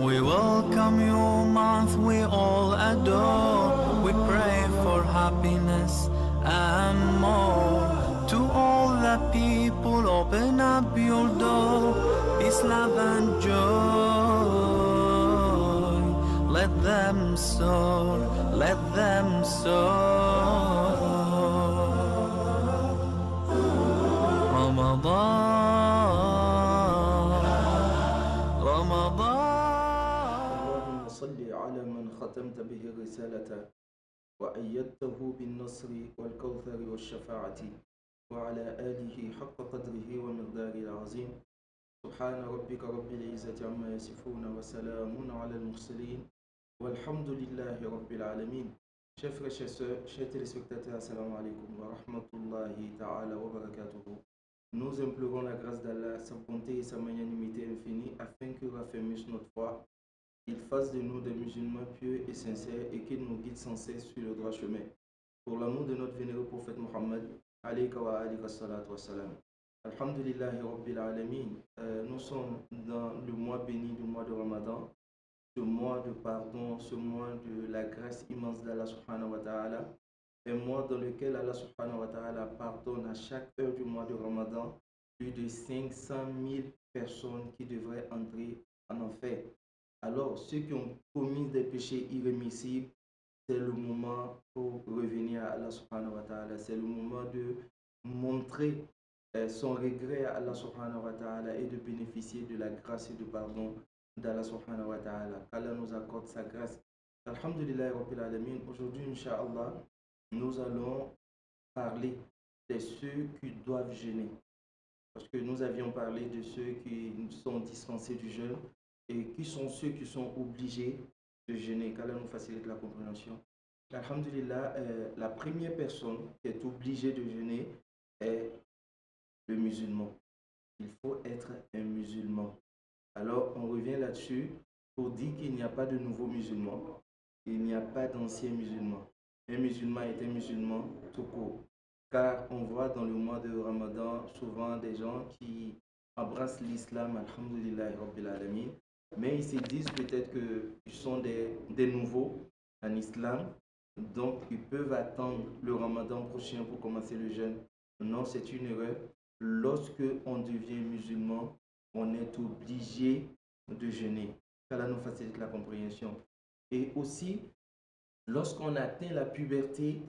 We welcome you, month we all adore. We pray for happiness and more. To all the people, open up your door. Peace, love and joy. Let them soar, let them soar. Ramadan, Ramadan. اللهم صل على من ختمت به الرسالة وأيدته بالنصر والكوثر والشفاعة وعلى آله حق قدره ومقداره العظيم سبحان ربك رب العزة عما يصفون وسلام على المرسلين والحمد لله رب العالمين. Chers frères, chers sœurs, chers téléspectateurs, assalamu alaikum wa rahmatullahi ta'ala wa barakatuhu. Nous implorons la grâce d'Allah, sa bonté et sa magnanimité infinie afin qu'il raffermisse notre foi. Il fasse de nous des musulmans pieux et sincères et qu'il nous guide sans cesse sur le droit chemin. Pour l'amour de notre vénéré prophète Mohammed, alayka wa alayka salatu wa salam. Alhamdulillahi Rabbil Alamin. Nous sommes dans le mois béni du mois de Ramadan, ce mois de pardon, ce mois de la grâce immense d'Allah subhanahu wa ta'ala, un mois dans lequel Allah subhanahu wa ta'ala pardonne à chaque heure du mois de Ramadan plus de 500 000 personnes qui devraient entrer en enfer. Alors, ceux qui ont commis des péchés irrémissibles, c'est le moment pour revenir à Allah subhanahu wa ta'ala. C'est le moment de montrer son regret à Allah subhanahu wa ta'ala et de bénéficier de la grâce et du pardon d'Allah subhanahu wa ta'ala. Qu'Allah nous accorde sa grâce. Alhamdulillah Rabbil Alamin. Aujourd'hui, Inch'Allah, nous allons parler de ceux qui doivent jeûner. Parce que nous avions parlé de ceux qui sont dispensés du jeûne et qui sont ceux qui sont obligés de jeûner. Qu'Allah nous facilite la compréhension. Alhamdulillah, la première personne qui est obligée de jeûner est le musulman. Il faut être un musulman. Alors, on revient là-dessus pour dire qu'il n'y a pas de nouveaux musulmans. Il n'y a pas d'anciens musulmans. Un musulman est un musulman tout court. Car on voit dans le mois de Ramadan souvent des gens qui embrassent l'islam, alhamdulillah, rabbil alamin, mais ils se disent peut-être qu'ils sont des nouveaux en islam, donc ils peuvent attendre le Ramadan prochain pour commencer le jeûne. Non, c'est une erreur. Lorsque on devient musulman, on est obligé de jeûner. Cela nous facilite la compréhension. Et aussi, lorsqu'on atteint la puberté,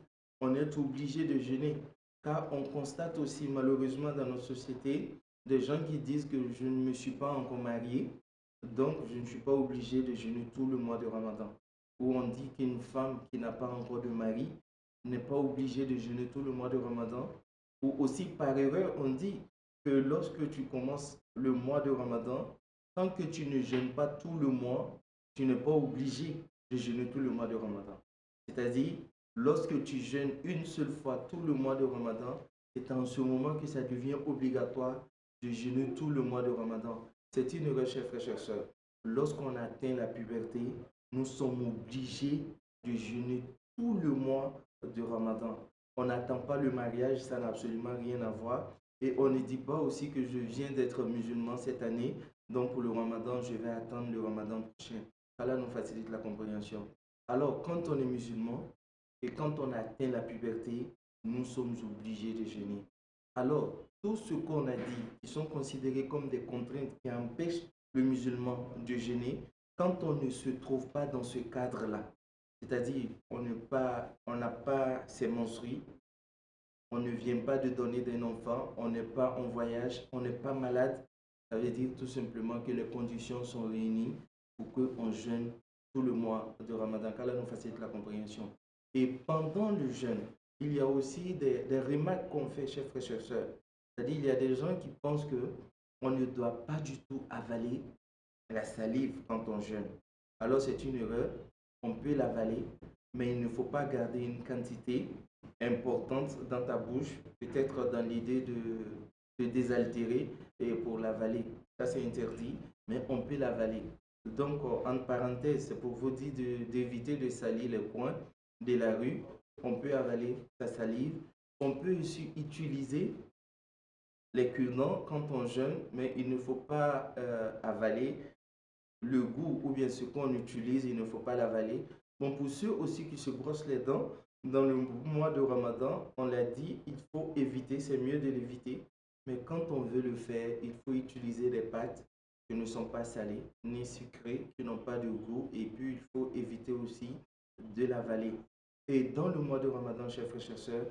on est obligé de jeûner. Car on constate aussi malheureusement dans notre société des gens qui disent que je ne me suis pas encore marié, donc je ne suis pas obligé de jeûner tout le mois de Ramadan. Ou on dit qu'une femme qui n'a pas encore de mari n'est pas obligée de jeûner tout le mois de Ramadan. Ou aussi par erreur, on dit que lorsque tu commences le mois de Ramadan, tant que tu ne jeûnes pas tout le mois, tu n'es pas obligé de jeûner tout le mois de Ramadan. C'est-à-dire, lorsque tu jeûnes une seule fois tout le mois de Ramadan, c'est en ce moment que ça devient obligatoire de jeûner tout le mois de Ramadan. C'est une erreur, chers frères, chers sœurs. Lorsqu'on atteint la puberté, nous sommes obligés de jeûner tout le mois de Ramadan. On n'attend pas le mariage, ça n'a absolument rien à voir. Et on ne dit pas aussi que je viens d'être musulman cette année, donc pour le Ramadan, je vais attendre le Ramadan prochain. Cela nous facilite la compréhension. Alors, quand on est musulman et quand on atteint la puberté, nous sommes obligés de jeûner. Alors, tout ce qu'on a dit, qui sont considérés comme des contraintes qui empêchent le musulman de jeûner, quand on ne se trouve pas dans ce cadre-là, c'est-à-dire on n'a pas ses menstrues, on ne vient pas de donner d'un enfant, on n'est pas en voyage, on n'est pas malade, ça veut dire tout simplement que les conditions sont réunies pour qu'on jeûne tout le mois de Ramadan, qu'Allah nous facilite la compréhension. Et pendant le jeûne, il y a aussi des remarques qu'on fait, chers frères, chers sœurs. C'est-à-dire, il y a des gens qui pensent qu'on ne doit pas du tout avaler la salive quand on jeûne. Alors, c'est une erreur. On peut l'avaler, mais il ne faut pas garder une quantité importante dans ta bouche, peut-être dans l'idée de désaltérer et pour l'avaler. Ça, c'est interdit, mais on peut l'avaler. Donc, entre parenthèses, c'est pour vous dire d'éviter de salir les coins de la rue. On peut avaler sa salive. On peut aussi utiliser les cure-dents quand on jeûne, mais il ne faut pas avaler le goût ou bien ce qu'on utilise, il ne faut pas l'avaler. Bon, pour ceux aussi qui se brossent les dents, dans le mois de Ramadan, on l'a dit, il faut éviter, c'est mieux de l'éviter. Mais quand on veut le faire, il faut utiliser des pâtes qui ne sont pas salées ni sucrées, qui n'ont pas de goût. Et puis, il faut éviter aussi de l'avaler. Et dans le mois de Ramadan, chers frères et sœurs,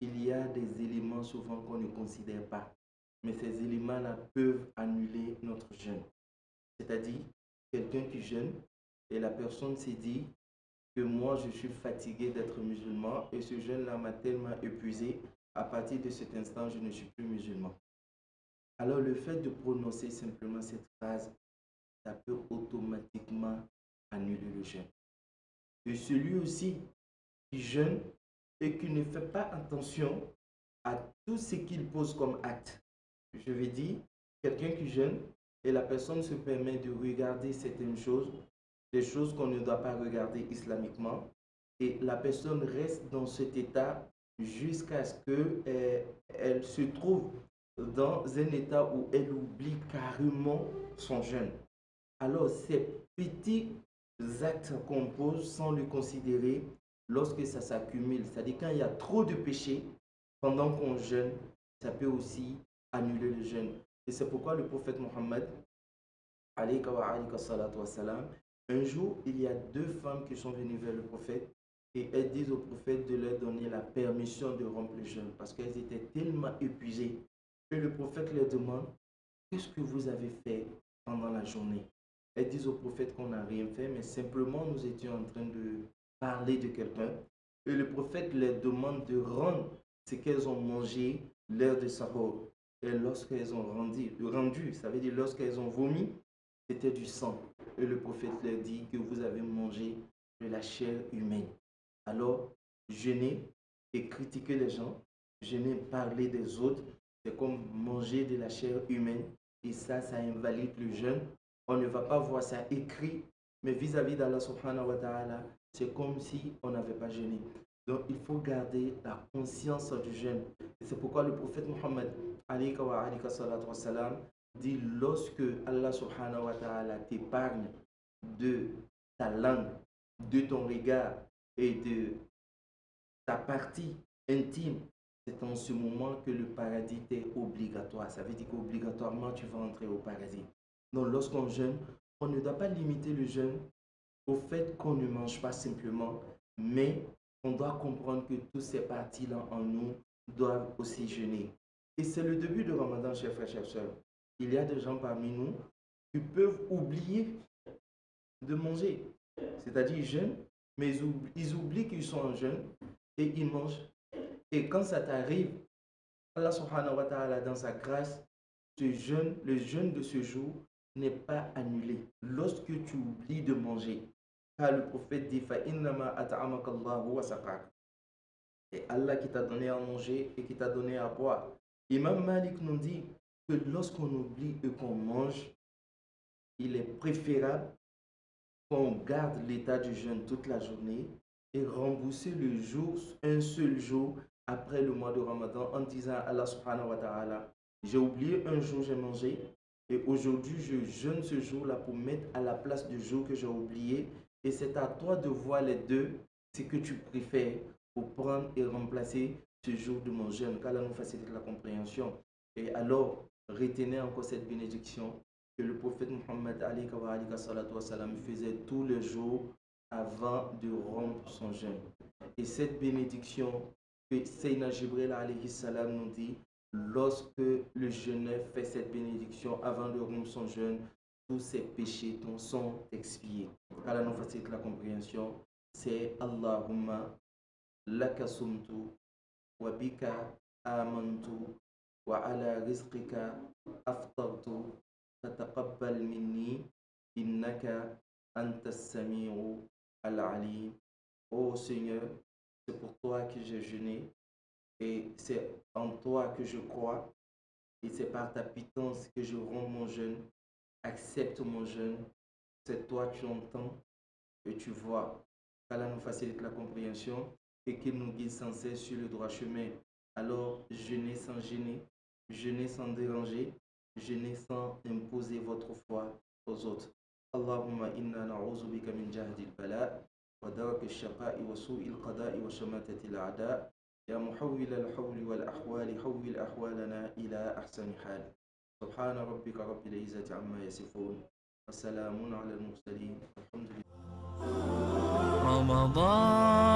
il y a des éléments souvent qu'on ne considère pas. Mais ces éléments-là peuvent annuler notre jeûne. C'est-à-dire, quelqu'un qui jeûne et la personne s'est dit que moi, je suis fatigué d'être musulman et ce jeûne-là m'a tellement épuisé, à partir de cet instant, je ne suis plus musulman. Alors, le fait de prononcer simplement cette phrase, ça peut automatiquement annuler le jeûne. Et celui aussi qui jeûne et qui ne fait pas attention à tout ce qu'il pose comme acte. Je vais dire, quelqu'un qui jeûne et la personne se permet de regarder certaines choses, des choses qu'on ne doit pas regarder islamiquement, et la personne reste dans cet état jusqu'à ce qu'elle se trouve dans un état où elle oublie carrément son jeûne. Alors, ces petits actes qu'on pose sans le considérer, lorsque ça s'accumule, c'est-à-dire quand il y a trop de péchés pendant qu'on jeûne, ça peut aussi annuler le jeûne. Et c'est pourquoi le prophète Mohammed, un jour, il y a deux femmes qui sont venues vers le prophète et elles disent au prophète de leur donner la permission de rompre le jeûne parce qu'elles étaient tellement épuisées. Et le prophète leur demande, qu'est-ce que vous avez fait pendant la journée? Elles disent au prophète qu'on n'a rien fait, mais simplement nous étions en train de parler de quelqu'un. Et le prophète leur demande de rendre ce qu'elles ont mangé l'heure de sahur. Et lorsqu'elles ont rendu, ça veut dire lorsqu'elles ont vomi, c'était du sang. Et le prophète leur dit que vous avez mangé de la chair humaine. Alors, jeûner et critiquer les gens, jeûner et parler des autres, c'est comme manger de la chair humaine. Et ça invalide le jeûne. On ne va pas voir ça écrit, mais vis-à-vis d'Allah subhanahu wa ta'ala, c'est comme si on n'avait pas jeûné. Donc, il faut garder la conscience du jeûne. Et c'est pourquoi le prophète Mohammed, dit lorsque Allah subhanahu wa ta'ala t'épargne de ta langue, de ton regard et de ta partie intime, c'est en ce moment que le paradis t'est obligatoire. Ça veut dire qu'obligatoirement tu vas entrer au paradis. Donc lorsqu'on jeûne, on ne doit pas limiter le jeûne au fait qu'on ne mange pas simplement, mais on doit comprendre que toutes ces parties-là en nous doivent aussi jeûner. Et c'est le début de Ramadan, chers frères, chers sœurs. Il y a des gens parmi nous qui peuvent oublier de manger. C'est-à-dire ils jeûnent, mais ils oublient qu'ils sont en jeûne et ils mangent. Et quand ça t'arrive, Allah subhanahu wa ta'ala, dans sa grâce, le jeûne de ce jour n'est pas annulé. Lorsque tu oublies de manger, car le prophète dit et Allah qui t'a donné à manger et qui t'a donné à boire. Imam Malik nous dit que lorsqu'on oublie et qu'on mange, il est préférable qu'on garde l'état du jeûne toute la journée et rembourser le jour, un seul jour après le mois de Ramadan en disant à Allah subhanahu wa ta'ala, j'ai oublié un jour, j'ai mangé et aujourd'hui je jeûne ce jour-là pour mettre à la place du jour que j'ai oublié et c'est à toi de voir les deux, ce que tu préfères pour prendre et remplacer ce jour de mon jeûne, qu'Allah nous facilite la compréhension. Et alors, retenez encore cette bénédiction que le prophète Muhammad faisait tous les jours avant de rompre son jeûne. Et cette bénédiction que Sayyidina Jibril nous dit, lorsque le jeûneur fait cette bénédiction avant de rompre son jeûne, tous ses péchés sont expiés. Allah nous facilite la compréhension. C'est Allahumma laka sumtu wa bika amantu wa ala rizqika aftartu fataqabbal minni innaka anta as-sami'u al-alim. Oh Seigneur, c'est pour toi que j'ai jeûné et c'est en toi que je crois et c'est par ta pitance que je romps mon jeûne. Accepte mon jeûne, c'est toi tu entends et tu vois. Qu'Allah nous facilite la compréhension et qu'il nous guide sans cesse sur le droit chemin. Alors, jeûnez sans gêner, jeûnez sans déranger, jeûnez sans imposer votre foi aux autres. اللهم إنا نعوذ بك من جهد البلاء ودرك الشقاء وسوء القضاء وشماتة الأعداء. يا محول الحول والأحوال حول أحوالنا إلى أحسن حال. سبحان ربك رب العزة عما يصفون وسلام على المرسلين. الحمد لله. رمضان